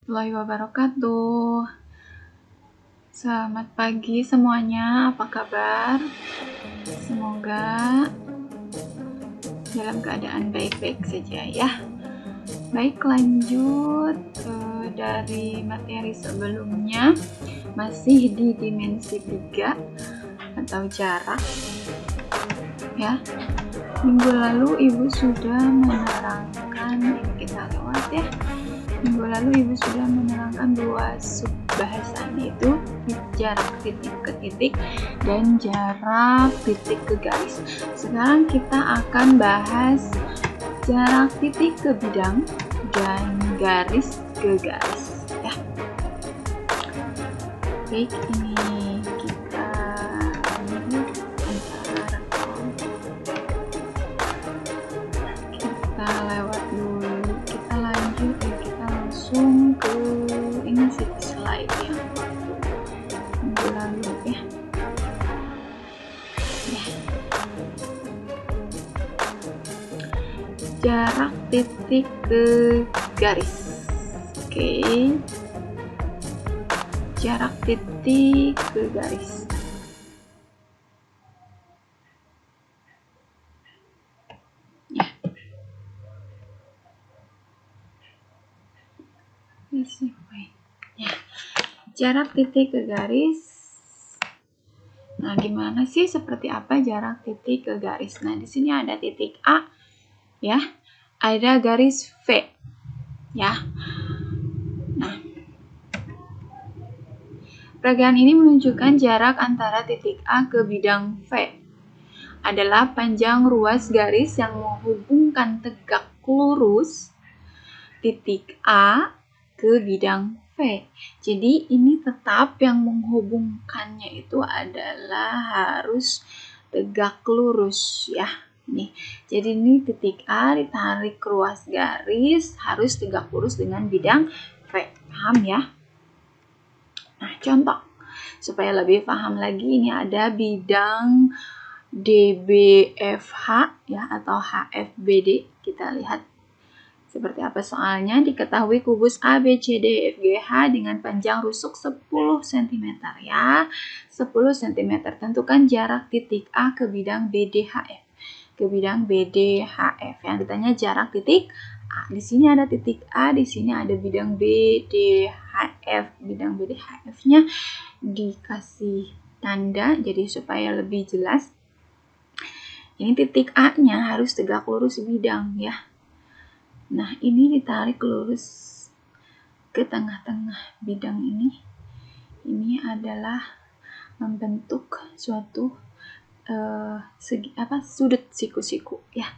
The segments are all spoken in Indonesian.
warahmatullahi wabarakatuh. Selamat pagi semuanya, apa kabar? Semoga dalam keadaan baik-baik saja ya. Baik, lanjut dari materi sebelumnya, masih di dimensi 3 atau jarak ya. Minggu lalu Ibu sudah menerangkan, ini kita lewat ya. Minggu lalu Ibu sudah menerangkan dua subbahasan, yaitu jarak titik ke titik dan jarak titik ke garis. Sekarang kita akan bahas jarak titik ke bidang dan garis ke garis ya. Baik, ini kita lewat dulu, kita lanjut ya, kita langsung ke ini sih slide yang minggu lalu ya. Jarak titik ke garis. Oke. Jarak titik ke garis. Ya. Jarak titik ke garis. Nah, gimana sih, seperti apa jarak titik ke garis? Nah, di sini ada titik A ya. Ada garis V ya. Nah, peragaan ini menunjukkan jarak antara titik A ke bidang V adalah panjang ruas garis yang menghubungkan tegak lurus titik A ke bidang V. Jadi ini tetap yang menghubungkannya itu adalah harus tegak lurus ya. Nih, jadi ini titik A ditarik ruas garis harus tegak lurus dengan bidang V. Paham ya? Nah, contoh supaya lebih paham lagi, ini ada bidang DBFH ya atau HFBD. Kita lihat seperti apa soalnya. Diketahui kubus ABCDEFGH dengan panjang rusuk 10 cm ya. 10 cm. Tentukan jarak titik A ke bidang BDHF. Ke bidang BDHF. Yang ditanya jarak titik A. Di sini ada titik A, di sini ada bidang BDHF. Bidang BDHF-nya dikasih tanda jadi supaya lebih jelas. Ini titik A-nya harus tegak lurus bidang ya. Nah, ini ditarik lurus ke tengah-tengah bidang ini. Ini adalah membentuk suatu sudut siku-siku ya.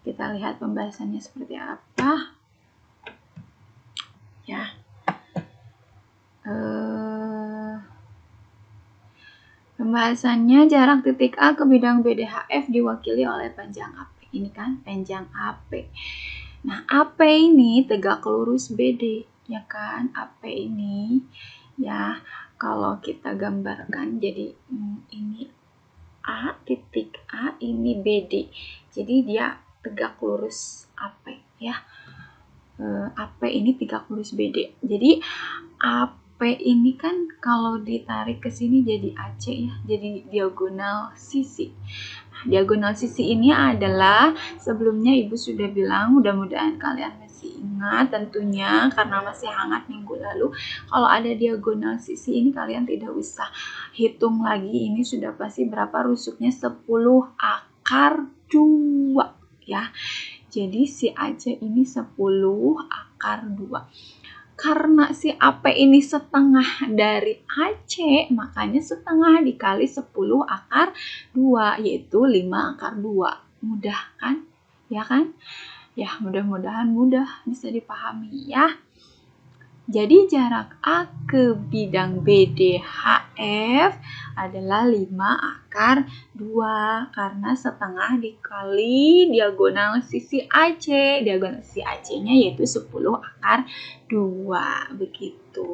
Kita lihat pembahasannya seperti apa. Ya. Pembahasannya, jarak titik A ke bidang BDHF diwakili oleh panjang AP. Ini kan panjang AP. Nah, AP ini tegak lurus BD, ya kan? AP ini ya, kalau kita gambarkan jadi ini A, titik A, ini BD. Jadi dia tegak lurus AP ya. AP ini tegak lurus BD. Jadi AP ini kan kalau ditarik ke sini jadi AC ya, jadi diagonal sisi. Diagonal sisi ini adalah sebelumnya Ibu sudah bilang, mudah-mudahan kalian masih ingat tentunya karena masih hangat minggu lalu. Kalau ada diagonal sisi ini kalian tidak usah hitung lagi, ini sudah pasti berapa rusuknya, 10 akar 2 ya. Jadi si AC ini 10 akar 2. Karena si AP ini setengah dari AC, makanya setengah dikali 10 akar 2, yaitu 5 akar 2. Mudah kan? Ya kan? Ya, mudah-mudahan mudah bisa dipahami ya. Jadi jarak A ke bidang BDHF adalah 5 akar 2 karena setengah dikali diagonal sisi AC. Diagonal sisi AC-nya yaitu 10 akar 2. Begitu.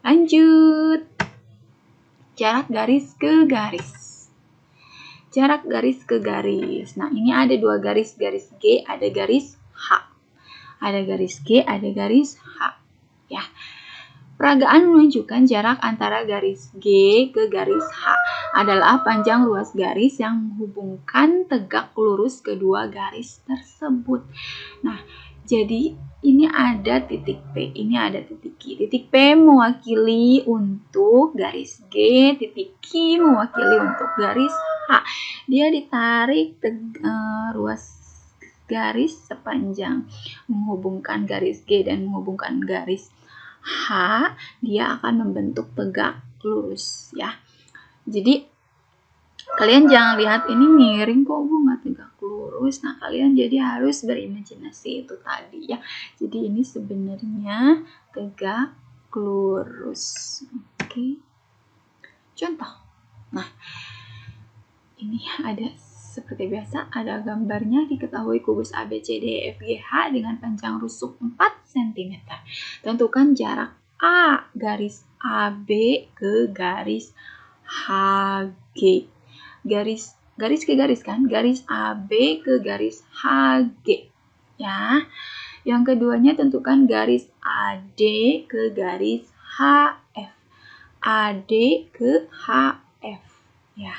Lanjut. Jarak garis ke garis. Jarak garis ke garis. Nah, ini ada dua garis G, ada garis H. ada garis G, ada garis H. Ya. Peragaan menunjukkan jarak antara garis G ke garis H adalah panjang ruas garis yang menghubungkan tegak lurus kedua garis tersebut. Nah, jadi ini ada titik P, ini ada titik Q. Titik P mewakili untuk garis G, titik Q mewakili untuk garis H. Dia ditarik ruas garis sepanjang menghubungkan garis G dan menghubungkan garis H, dia akan membentuk tegak lurus ya. Jadi kalian jangan lihat ini miring kok Bu, nggak tegak lurus. Nah, kalian jadi harus berimajinasi itu tadi ya. Jadi ini sebenarnya tegak lurus. Oke. Contoh. Nah, ini ada seperti biasa, ada gambarnya. Diketahui kubus ABCDEFGH dengan panjang rusuk 4 cm. Tentukan jarak A garis AB ke garis HG. Garis ke garis kan? Garis AB ke garis HG. Ya. Yang keduanya tentukan garis AD ke garis HF. AD ke HF. Ya.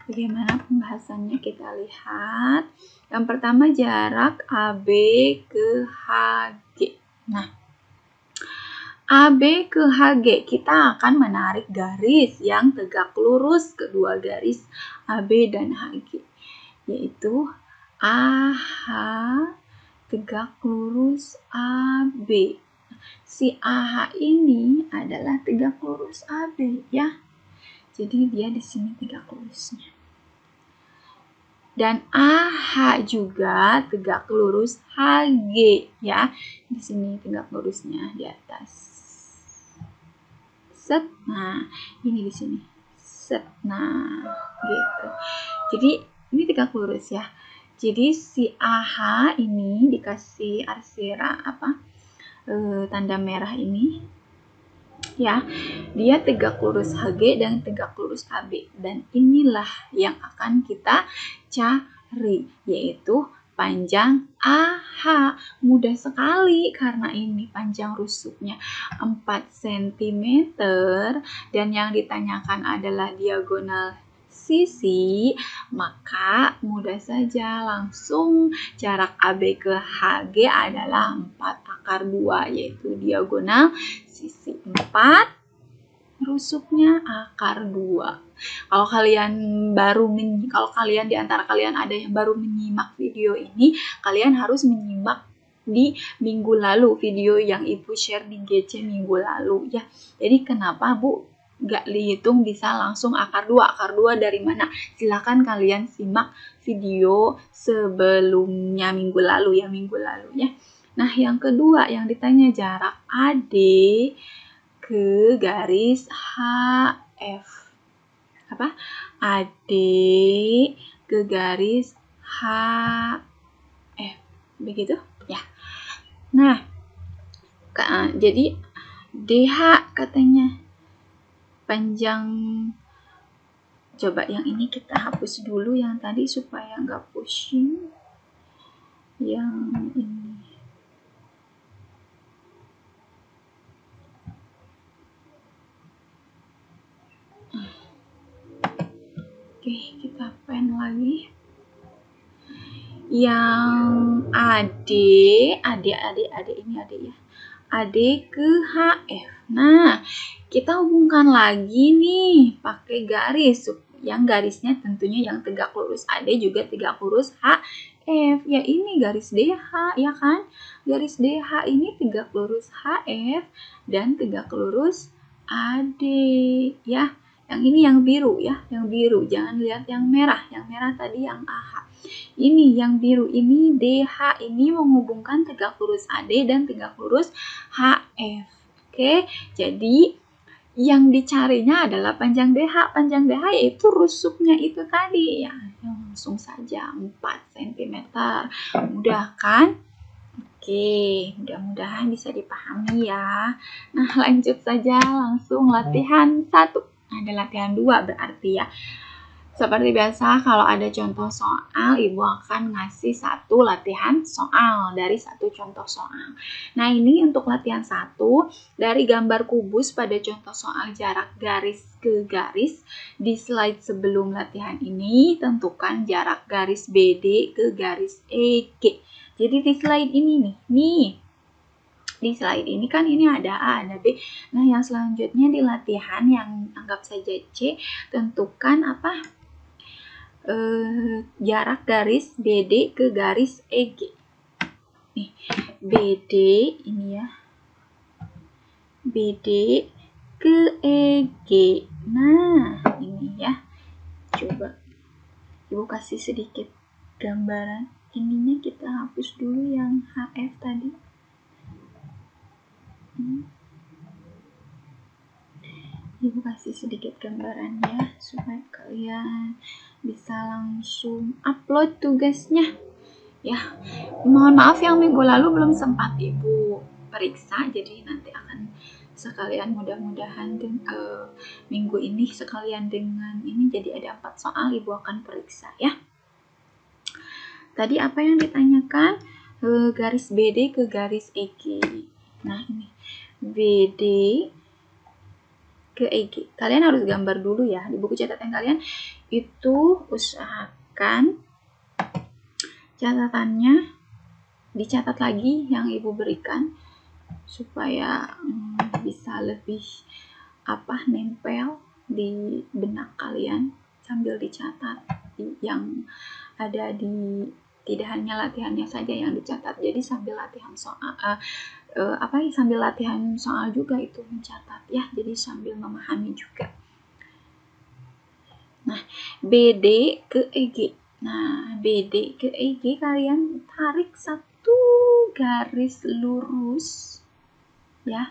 Bagaimana pembahasannya kita lihat. Yang pertama jarak AB ke HG. Nah, AB ke HG kita akan menarik garis yang tegak lurus kedua garis AB dan HG, yaitu AH tegak lurus AB. Si AH ini adalah tegak lurus AB ya. Jadi dia di sini tegak lurusnya. Dan AH juga tegak lurus HG ya. Di sini tegak lurusnya di atas. Set. Nah, ini di sini. Set. Nah, gitu. Jadi ini tegak lurus ya. Jadi si AH ini dikasih arsira tanda merah ini. Ya, dia tegak lurus HG dan tegak lurus AB, dan inilah yang akan kita cari, yaitu panjang AH. Mudah sekali karena ini panjang rusuknya 4 cm dan yang ditanyakan adalah diagonal sisi, maka mudah saja langsung jarak AB ke HG adalah 4/2, yaitu diagonal sisi 4, rusuknya akar 2. Kalau kalian di antara kalian ada yang baru menyimak video ini, kalian harus menyimak di minggu lalu, video yang Ibu share di GC minggu lalu ya. Jadi kenapa Bu nggak dihitung bisa langsung akar 2? Akar 2 dari mana? Silakan kalian simak video sebelumnya minggu lalu ya. Nah, yang kedua yang ditanya jarak AD ke garis HF. AD ke garis HF. Begitu? Ya. Nah, jadi DH katanya panjang. Coba yang ini kita hapus dulu yang tadi supaya nggak pusing. Yang ini. Oke, kita pen lagi. Yang AD ini AD ya. AD ke HF. Nah, kita hubungkan lagi nih pakai garis. Yang garisnya tentunya yang tegak lurus AD juga tegak lurus HF. Ya ini garis DH ya kan? Garis DH ini tegak lurus HF dan tegak lurus AD ya. Yang ini yang biru ya, yang biru. Jangan lihat yang merah. Yang merah tadi yang AH. Ini yang biru ini DH ini menghubungkan tegak lurus AD dan tegak lurus HF. Oke, jadi yang dicarinya adalah panjang DH. Panjang DH yaitu rusuknya itu tadi ya. Langsung saja 4 cm. Mudah kan? Oke, mudah-mudahan bisa dipahami ya. Nah, lanjut saja langsung latihan 1. Ada latihan 2 berarti ya. Seperti biasa, kalau ada contoh soal, Ibu akan ngasih satu latihan soal dari satu contoh soal. Nah, ini untuk latihan 1, dari gambar kubus pada contoh soal jarak garis ke garis, di slide sebelum latihan ini, tentukan jarak garis BD ke garis EG. Jadi di slide ini nih, di slide ini kan ini ada A, ada B. Nah, yang selanjutnya di latihan yang anggap saja C, tentukan apa? Jarak garis BD ke garis EG. Nih, BD ini ya. BD ke EG. Nah, ini ya. Coba Ibu kasih sedikit gambaran. Ininya kita hapus dulu yang HF tadi. Ibu kasih sedikit gambarannya supaya kalian bisa langsung upload tugasnya. Ya, mohon maaf yang minggu lalu belum sempat Ibu periksa, jadi nanti akan sekalian mudah-mudahan minggu ini sekalian dengan ini jadi ada 4 soal Ibu akan periksa ya. Tadi apa yang ditanyakan? Garis BD ke garis EG. Nah, ini BD ke EG. Kalian harus gambar dulu ya. Di buku catatan kalian itu usahakan catatannya dicatat lagi yang Ibu berikan supaya bisa lebih nempel di benak kalian sambil dicatat yang ada di tidak hanya latihannya saja yang dicatat, jadi sambil latihan soal sambil latihan soal juga itu mencatat ya, jadi sambil memahami juga. Nah, BD ke EG. Nah, BD ke EG kalian tarik satu garis lurus ya.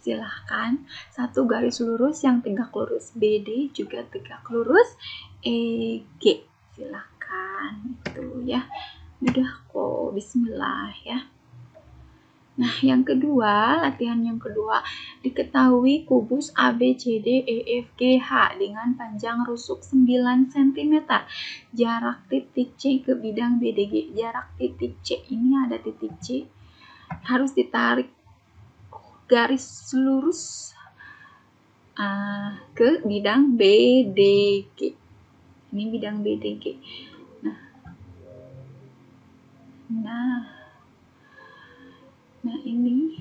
Silahkan satu garis lurus yang tegak lurus, BD juga tegak lurus, EG. Silahkan itu ya. Mudah kok, bismillah ya. Nah, yang kedua, latihan yang kedua, diketahui kubus ABCD EFGH dengan panjang rusuk 9 cm. Jarak titik C ke bidang BDG. Jarak titik C, ini ada titik C, harus ditarik garis lurus ke bidang BDG. Ini bidang BDG. Nah ini.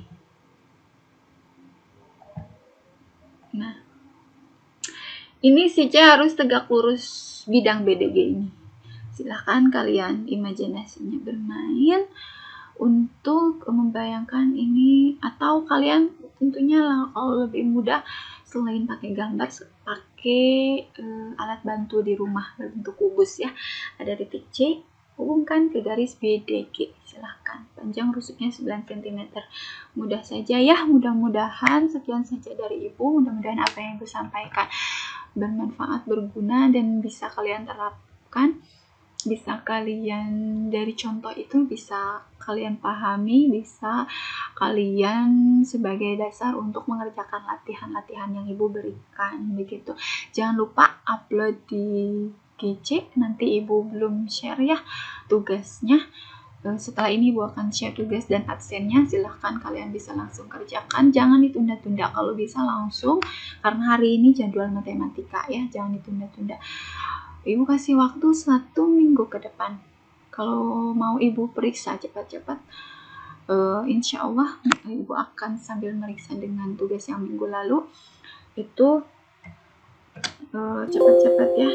Nah, ini si C harus tegak lurus bidang BDG ini. Silahkan kalian imajinasinya bermain untuk membayangkan ini, atau kalian tentunya kalau lebih mudah selain pakai gambar, pakai alat bantu di rumah berbentuk kubus ya. Ada titik C, hubungkan ke garis BDG. Silahkan, panjang rusuknya 9 cm. Mudah saja ya, mudah-mudahan sekian saja dari Ibu. Mudah-mudahan apa yang Ibu sampaikan bermanfaat, berguna, dan bisa kalian terapkan. Bisa kalian dari contoh itu bisa kalian pahami, bisa kalian sebagai dasar untuk mengerjakan latihan-latihan yang Ibu berikan begitu. Jangan lupa upload di GC, nanti Ibu belum share ya tugasnya. Setelah ini Ibu akan share tugas dan absennya, silahkan kalian bisa langsung kerjakan, jangan ditunda-tunda, kalau bisa langsung, karena hari ini jadwal matematika ya, jangan ditunda-tunda. Ibu kasih waktu 1 minggu ke depan. Kalau mau Ibu periksa cepat-cepat, insya Allah Ibu akan sambil meriksa dengan tugas yang minggu lalu itu cepat-cepat ya.